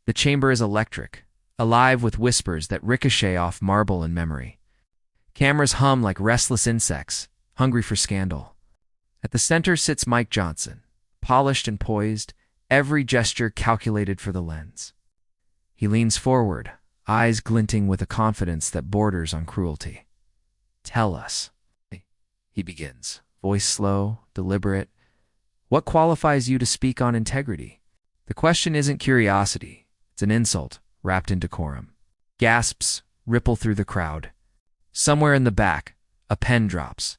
The chamber is electric, alive with whispers that ricochet off marble and memory. Cameras hum like restless insects, hungry for scandal. At the center sits Mike Johnson, polished and poised, every gesture calculated for the lens. He leans forward, eyes glinting with a confidence that borders on cruelty. "Tell us," he begins, voice slow, deliberate. "What qualifies you to speak on integrity?" The question isn't curiosity, it's an insult wrapped in decorum. Gasps ripple through the crowd. Somewhere in the back, a pen drops,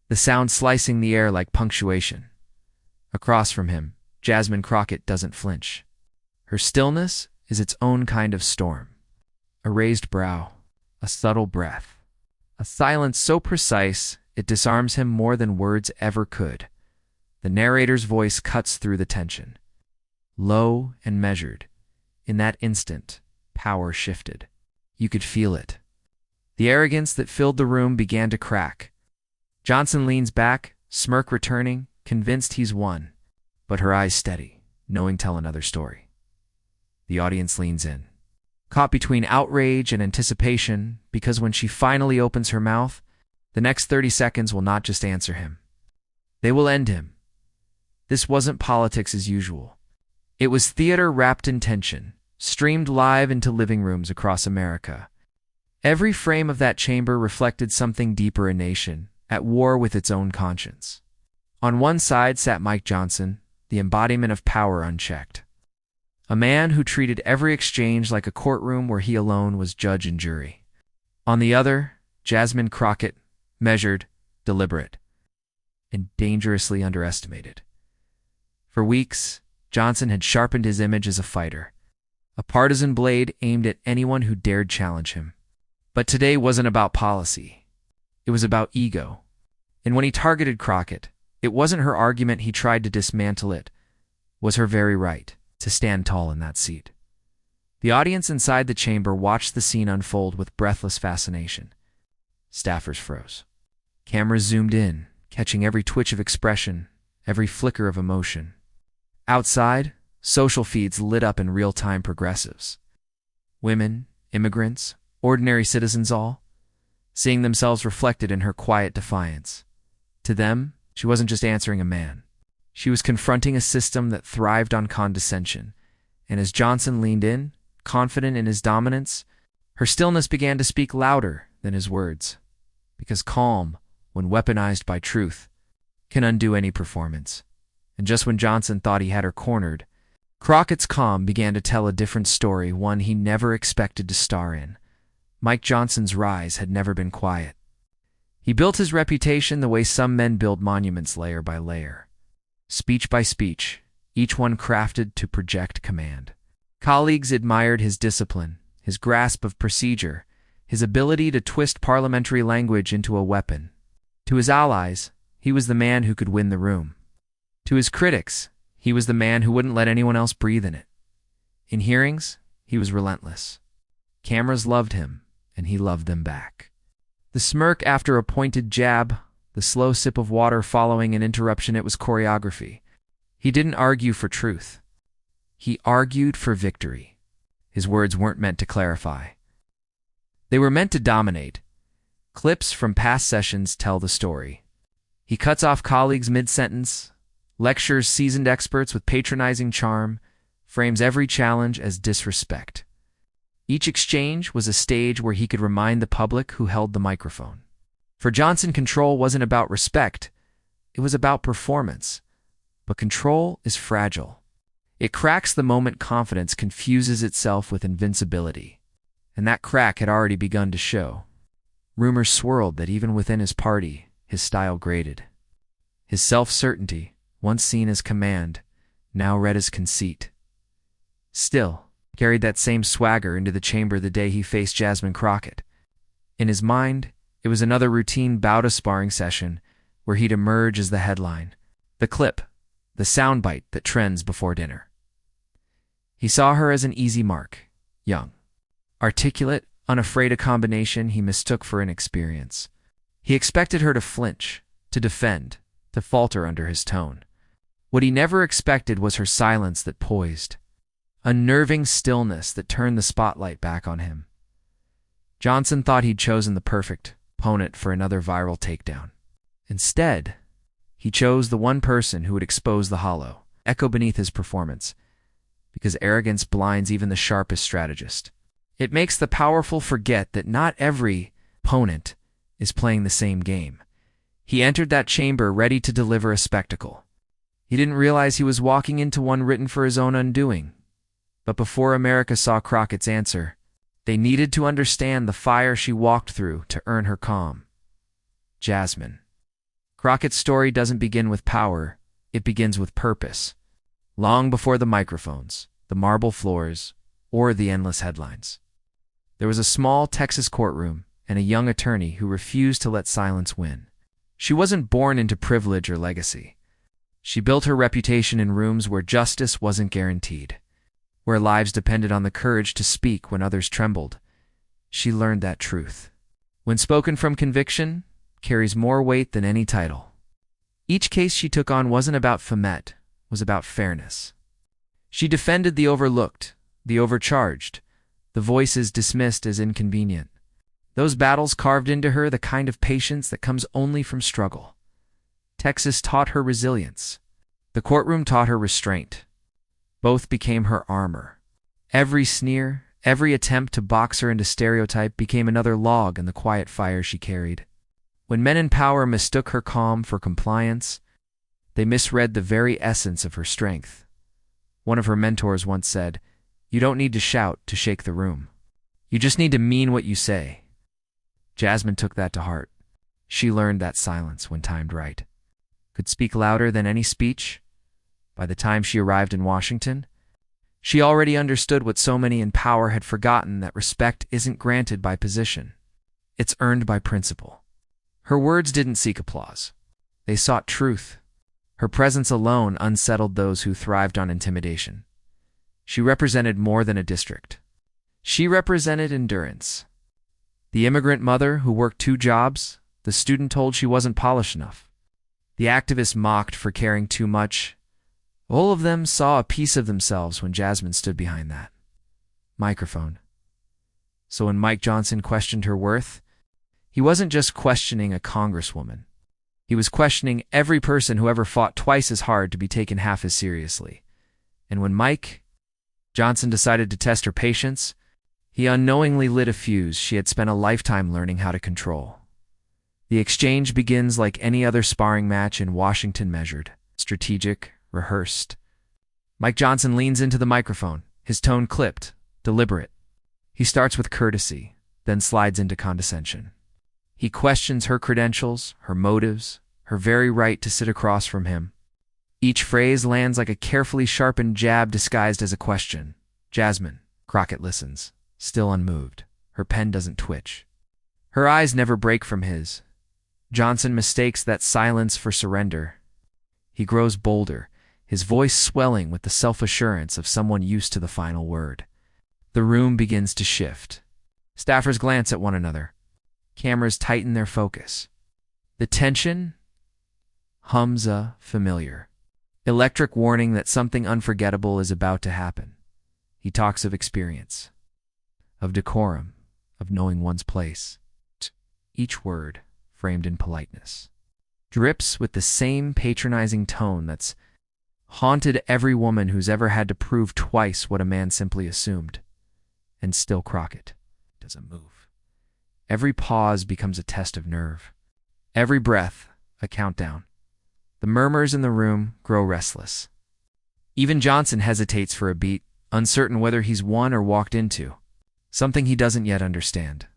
the sound slicing the air like punctuation. Across from him, Jasmine Crockett doesn't flinch. Her stillness is its own kind of storm. A raised brow, a subtle breath, a silence so precise it disarms him more than words ever could. The narrator's voice cuts through the tension. Low and measured. In that instant, power shifted. You could feel it. The arrogance that filled the room began to crack. Johnson leans back, smirk returning, convinced he's won, but her eyes steady, knowing tell another story. The audience leans in, caught between outrage and anticipation, because when she finally opens her mouth, the next 30 seconds will not just answer him. They will end him. This wasn't politics as usual. It was theater wrapped in tension, streamed live into living rooms across America. Every frame of that chamber reflected something deeper in nation, at war with its own conscience. On one side sat Mike Johnson, the embodiment of power unchecked. A man who treated every exchange like a courtroom where he alone was judge and jury. On the other, Jasmine Crockett, measured, deliberate, and dangerously underestimated. For weeks, Johnson had sharpened his image as a fighter, a partisan blade aimed at anyone who dared challenge him. But today wasn't about policy. It was about ego. And when he targeted Crockett, it wasn't her argument he tried to dismantle, it was her very right to stand tall in that seat. The audience inside the chamber watched the scene unfold with breathless fascination. Staffers froze. Cameras zoomed in, catching every twitch of expression, every flicker of emotion. Outside, social feeds lit up in real-time progressives. Women, immigrants, ordinary citizens all, seeing themselves reflected in her quiet defiance. To them, she wasn't just answering a man. She was confronting a system that thrived on condescension. And as Johnson leaned in, confident in his dominance, her stillness began to speak louder than his words. Because calm, when weaponized by truth, can undo any performance. And just when Johnson thought he had her cornered, Crockett's calm began to tell a different story, one he never expected to star in. Mike Johnson's rise had never been quiet. He built his reputation the way some men build monuments, layer by layer. Speech by speech, each one crafted to project command. Colleagues admired his discipline, his grasp of procedure, his ability to twist parliamentary language into a weapon. To his allies, he was the man who could win the room. To his critics, he was the man who wouldn't let anyone else breathe in it. In hearings, he was relentless. Cameras loved him, and he loved them back. The smirk after a pointed jab, the slow sip of water following an interruption, it was choreography. He didn't argue for truth. He argued for victory. His words weren't meant to clarify. They were meant to dominate. Clips from past sessions tell the story. He cuts off colleagues mid-sentence, lectures seasoned experts with patronizing charm, frames every challenge as disrespect. Each exchange was a stage where he could remind the public who held the microphone. For Johnson, control wasn't about respect, it was about performance. But control is fragile. It cracks the moment confidence confuses itself with invincibility. And that crack had already begun to show. Rumors swirled that even within his party, his style grated. His self-certainty, once seen as command, now read as conceit. Still, carried that same swagger into the chamber the day he faced Jasmine Crockett. In his mind, it was another routine bout of sparring session where he'd emerge as the headline, the clip, the soundbite that trends before dinner. He saw her as an easy mark, young, articulate, unafraid, a combination he mistook for inexperience. He expected her to flinch, to defend, to falter under his tone. What he never expected was her silence that poised. unnerving stillness that turned the spotlight back on him. Johnson thought he'd chosen the perfect opponent for another viral takedown. Instead, he chose the one person who would expose the hollow echo beneath his performance, because arrogance blinds even the sharpest strategist. It makes the powerful forget that not every opponent is playing the same game. He entered that chamber ready to deliver a spectacle. He didn't realize he was walking into one written for his own undoing. But before America saw Crockett's answer, they needed to understand the fire she walked through to earn her calm. Jasmine. Crockett's story doesn't begin with power, it begins with purpose. Long before the microphones, the marble floors, or the endless headlines. There was a small Texas courtroom and a young attorney who refused to let silence win. She wasn't born into privilege or legacy. She built her reputation in rooms where justice wasn't guaranteed, where lives depended on the courage to speak when others trembled. She learned that truth. When spoken from conviction, carries more weight than any title. Each case she took on wasn't about Famet, was about fairness. She defended the overlooked, the overcharged, the voices dismissed as inconvenient. Those battles carved into her the kind of patience that comes only from struggle. Texas taught her resilience. The courtroom taught her restraint. Both became her armor. Every sneer, every attempt to box her into stereotype became another log in the quiet fire she carried. When men in power mistook her calm for compliance, they misread the very essence of her strength. One of her mentors once said, "You don't need to shout to shake the room. You just need to mean what you say." Jasmine took that to heart. She learned that silence, when timed right, could speak louder than any speech. By the time she arrived in Washington, she already understood what so many in power had forgotten, that respect isn't granted by position. It's earned by principle. Her words didn't seek applause. They sought truth. Her presence alone unsettled those who thrived on intimidation. She represented more than a district. She represented endurance. The immigrant mother who worked 2 jobs, the student told she wasn't polished enough. The activist mocked for caring too much. All of them saw a piece of themselves when Jasmine stood behind that microphone. So when Mike Johnson questioned her worth, he wasn't just questioning a congresswoman. He was questioning every person who ever fought twice as hard to be taken half as seriously. And when Mike Johnson decided to test her patience, he unknowingly lit a fuse she had spent a lifetime learning how to control. The exchange begins like any other sparring match in Washington, measured, strategic, rehearsed. Mike Johnson leans into the microphone, his tone clipped, deliberate. He starts with courtesy, then slides into condescension. He questions her credentials, her motives, her very right to sit across from him. Each phrase lands like a carefully sharpened jab disguised as a question. Jasmine Crockett listens, still unmoved. Her pen doesn't twitch. Her eyes never break from his. Johnson mistakes that silence for surrender. He grows bolder, his voice swelling with the self-assurance of someone used to the final word. The room begins to shift. Staffers glance at one another. Cameras tighten their focus. The tension hums a familiar, electric warning that something unforgettable is about to happen. He talks of experience, of decorum, of knowing one's place. Each word, framed in politeness, drips with the same patronizing tone that's haunted every woman who's ever had to prove twice what a man simply assumed. And still Crockett doesn't move. Every pause becomes a test of nerve. Every breath, a countdown. The murmurs in the room grow restless. Even Johnson hesitates for a beat, uncertain whether he's won or walked into something he doesn't yet understand.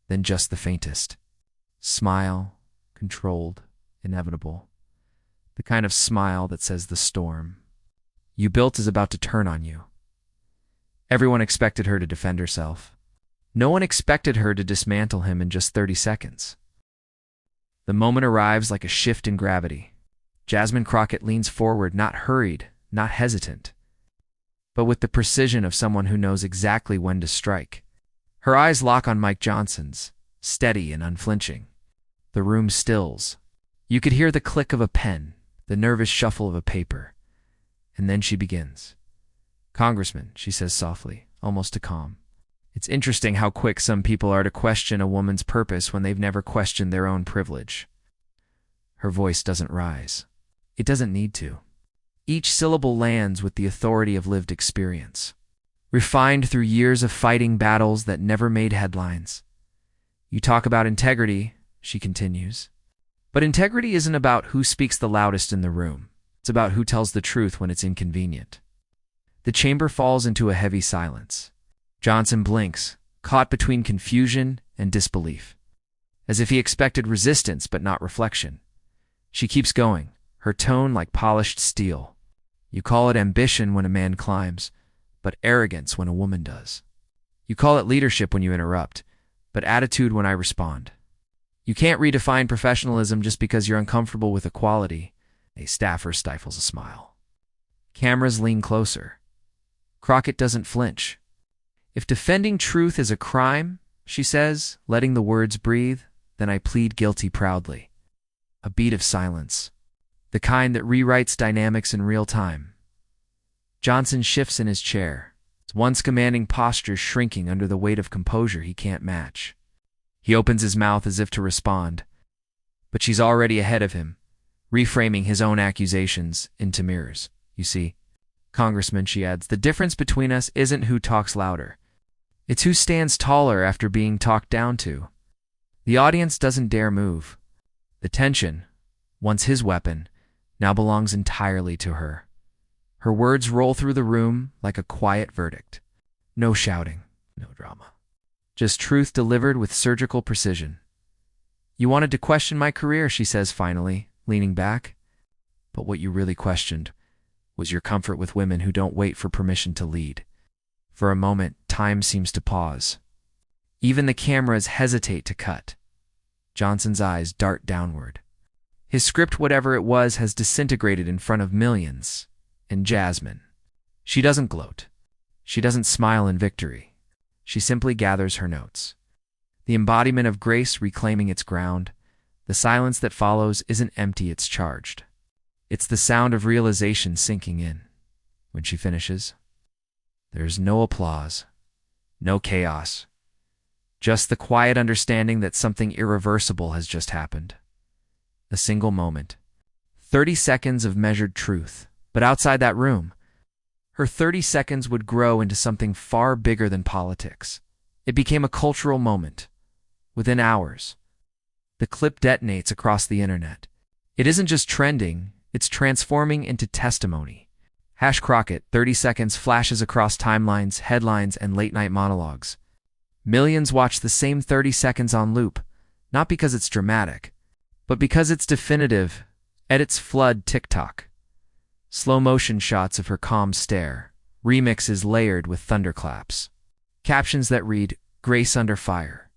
Then just the faintest smile, controlled, inevitable. The kind of smile that says the storm you built is about to turn on you. Everyone expected her to defend herself. No one expected her to dismantle him in just 30 seconds. The moment arrives like a shift in gravity. Jasmine Crockett leans forward, not hurried, not hesitant, but with the precision of someone who knows exactly when to strike. Her eyes lock on Mike Johnson's, steady and unflinching. The room stills. You could hear the click of a pen, the nervous shuffle of a paper. And then she begins. "Congressman," she says softly, almost to calm. It's interesting how quick some people are to question a woman's purpose when they've never questioned their own privilege. Her voice doesn't rise. It doesn't need to. Each syllable lands with the authority of lived experience, refined through years of fighting battles that never made headlines. "You talk about integrity," she continues. "But integrity isn't about who speaks the loudest in the room. It's about who tells the truth when it's inconvenient." The chamber falls into a heavy silence. Johnson blinks, caught between confusion and disbelief, as if he expected resistance but not reflection. She keeps going, her tone like polished steel. "You call it ambition when a man climbs, but arrogance when a woman does. You call it leadership when you interrupt, but attitude when I respond. You can't redefine professionalism just because you're uncomfortable with equality." A staffer stifles a smile. Cameras lean closer. Crockett doesn't flinch. "If defending truth is a crime," she says, letting the words breathe, "then I plead guilty proudly." A beat of silence, the kind that rewrites dynamics in real time. Johnson shifts in his chair, his once commanding posture shrinking under the weight of composure he can't match. He opens his mouth as if to respond, but she's already ahead of him, reframing his own accusations into mirrors. "You see, Congressman," she adds, "the difference between us isn't who talks louder. It's who stands taller after being talked down to." The audience doesn't dare move. The tension, once his weapon, now belongs entirely to her. Her words roll through the room like a quiet verdict. No shouting, no drama. Just truth delivered with surgical precision. "You wanted to question my career," she says finally, leaning back. "But what you really questioned was your comfort with women who don't wait for permission to lead." For a moment, time seems to pause. Even the cameras hesitate to cut. Johnson's eyes dart downward. His script, whatever it was, has disintegrated in front of millions. And Jasmine. She doesn't gloat. She doesn't smile in victory. She simply gathers her notes. The embodiment of grace reclaiming its ground. The silence that follows isn't empty, it's charged. It's the sound of realization sinking in. When she finishes, there's no applause, no chaos, just the quiet understanding that something irreversible has just happened. A single moment. 30 seconds of measured truth. But outside that room, her 30 seconds would grow into something far bigger than politics. It became a cultural moment. Within hours, the clip detonates across the internet. It isn't just trending, it's transforming into testimony. #Crockett, 30 seconds flashes across timelines, headlines, and late-night monologues. Millions watch the same 30 seconds on loop, not because it's dramatic, but because it's definitive. Edits flood TikTok. Slow-motion shots of her calm stare, remixes layered with thunderclaps. Captions that read, "Grace under fire."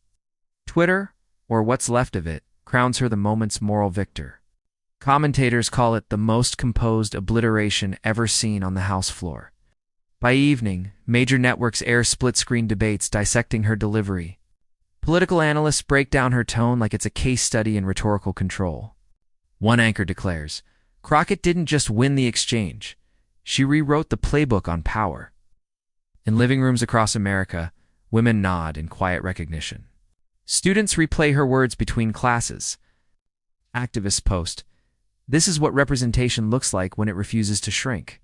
Twitter, or what's left of it, crowns her the moment's moral victor. Commentators call it the most composed obliteration ever seen on the House floor. By evening, major networks air split-screen debates dissecting her delivery. Political analysts break down her tone like it's a case study in rhetorical control. One anchor declares, "Crockett didn't just win the exchange. She rewrote the playbook on power." In living rooms across America, women nod in quiet recognition. Students replay her words between classes. Activists post, "This is what representation looks like when it refuses to shrink."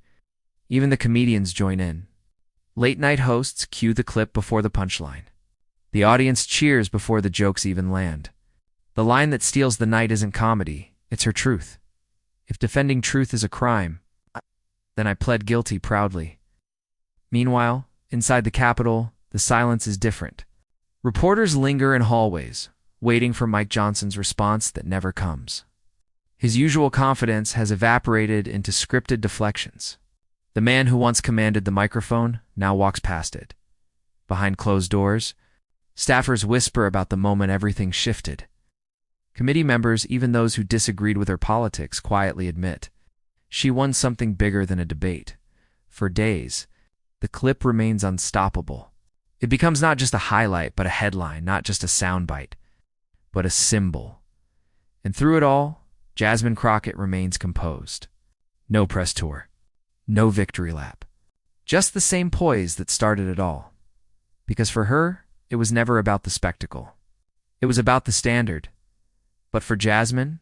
Even the comedians join in. Late-night hosts cue the clip before the punchline. The audience cheers before the jokes even land. The line that steals the night isn't comedy, it's her truth. "If defending truth is a crime, then I pled guilty proudly." Meanwhile, inside the Capitol, the silence is different. Reporters linger in hallways, waiting for Mike Johnson's response that never comes. His usual confidence has evaporated into scripted deflections. The man who once commanded the microphone now walks past it. Behind closed doors, staffers whisper about the moment everything shifted. Committee members, even those who disagreed with her politics, quietly admit she won something bigger than a debate. For days, the clip remains unstoppable. It becomes not just a highlight, but a headline, not just a soundbite, but a symbol. And through it all, Jasmine Crockett remains composed. No press tour, no victory lap, Just the same poise that started it all. Because for her, it was never about the spectacle. It was about the standard. But for Jasmine,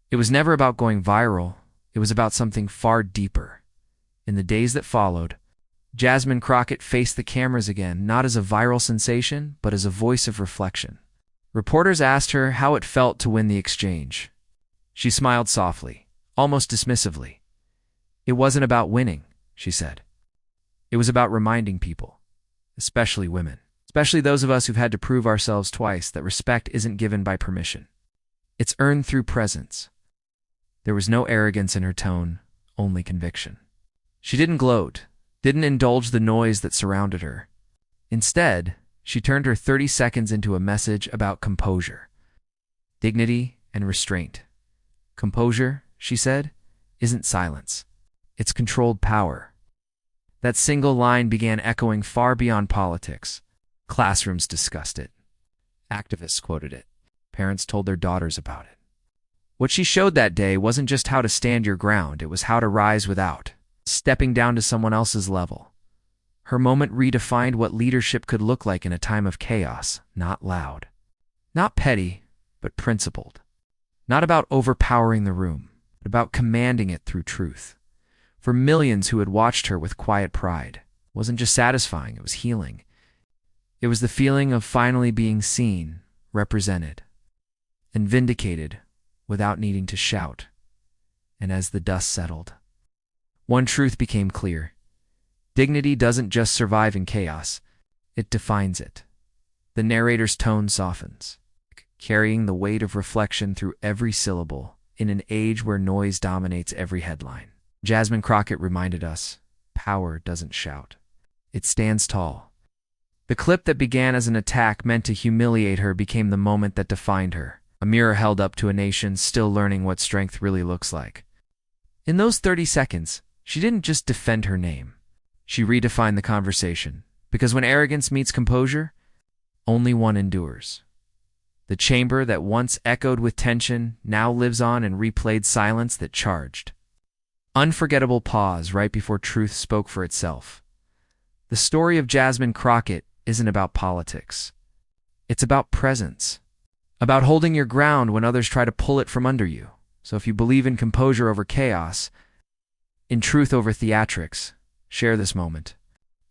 it was never about going viral. It was about something far deeper. In the days that followed, Jasmine Crockett faced the cameras again, not as a viral sensation, but as a voice of reflection. Reporters asked her how it felt to win the exchange. She smiled softly, almost dismissively. It wasn't about winning, she said. It was about reminding people, especially women, especially those of us who've had to prove ourselves twice, that respect isn't given by permission. It's earned through presence. There was no arrogance in her tone, only conviction. She didn't gloat, didn't indulge the noise that surrounded her. Instead, she turned her 30 seconds into a message about composure, dignity, and restraint. Composure, she said, isn't silence. It's controlled power. That single line began echoing far beyond politics. Classrooms discussed it. Activists quoted it. Parents told their daughters about it. What she showed that day wasn't just how to stand your ground, it was how to rise without stepping down to someone else's level. Her moment redefined what leadership could look like in a time of chaos, not loud. Not petty, but principled. Not about overpowering the room, but about commanding it through truth. For millions who had watched her with quiet pride, it wasn't just satisfying, it was healing. It was the feeling of finally being seen, represented, and vindicated without needing to shout. And as the dust settled, one truth became clear. Dignity doesn't just survive in chaos, it defines it. The narrator's tone softens, carrying the weight of reflection through every syllable in an age where noise dominates every headline. Jasmine Crockett reminded us, power doesn't shout. It stands tall. The clip that began as an attack meant to humiliate her became the moment that defined her, a mirror held up to a nation still learning what strength really looks like. In those 30 seconds, she didn't just defend her name. She redefined the conversation, because when arrogance meets composure, only one endures. The chamber that once echoed with tension now lives on in replayed silence that charged. Unforgettable pause right before truth spoke for itself. The story of Jasmine Crockett isn't about politics. It's about presence. About holding your ground when others try to pull it from under you. So if you believe in composure over chaos, in truth over theatrics, share this moment.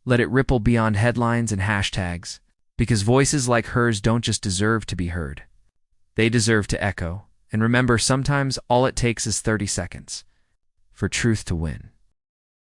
Let it ripple beyond headlines and hashtags, because voices like hers don't just deserve to be heard. They deserve to echo. And remember, sometimes all it takes is 30 seconds for truth to win.